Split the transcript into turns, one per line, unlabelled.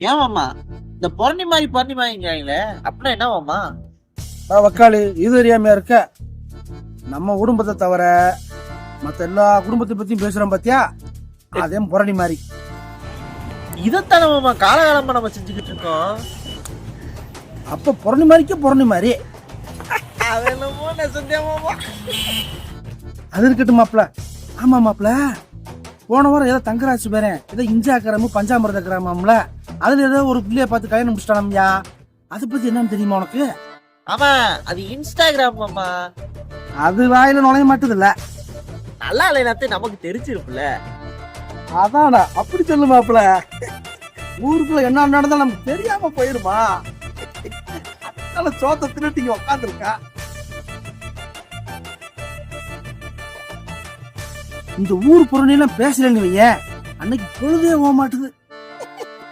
ஏமாமா இந்த பொறணி மாதிரி பண்ணி வாங்கிக்கிறாங்களே அப்படின்னா என்னவாமா?
வக்காளி இது தெரியாம இருக்க. நம்ம குடும்பத்தை தவிர மத்த எல்லா குடும்பத்தை பத்தியும் பேசுறோம் பாத்தியா, அதே புரணி மாதிரி.
இதைத்தானே மாமா காலகாலமா நம்ம செஞ்சுக்கிட்டு இருக்கோம்.
அப்ப புரணி மாதிரிக்கே புரணி மாதிரி.
அதென்னமோ நெசந்தியாமாமா.
அது இருக்கட்டும் மாப்பிள. ஆமா மாப்பிள, போன வாரம் ஏதோ தங்கராசு பேரன் ஏதோ இஞ்சா கிராமம் பஞ்சாமிரத கிராமம்ல, அதுல ஏதோ ஒரு பிள்ளைய பார்த்து கல்யாணம் முடிச்சிட்டானம்யா. அதை பத்தி என்னன்னு தெரியுமா உனக்கு?
ஆமா அது இன்ஸ்டாகிராம் மாமா.
அது வாயில நுழைய மாட்டது இல்ல.
நல்லா இல்லைனாத்தே நமக்கு தெரிஞ்சிருப்புல.
அதான்டா, அப்படி சொல்லு மாப்பிள. ஊருக்குள்ள என்ன நடந்தாலும் நமக்கு தெரியாம போயிருமா? அதனால சோத்த தின்னுட்டு இங்க உட்காந்துருக்கா. இந்த ஊர் பொருள் எல்லாம் பேசலன்னு வைய, அன்னைக்கு பொழுதே போக மாட்டுது.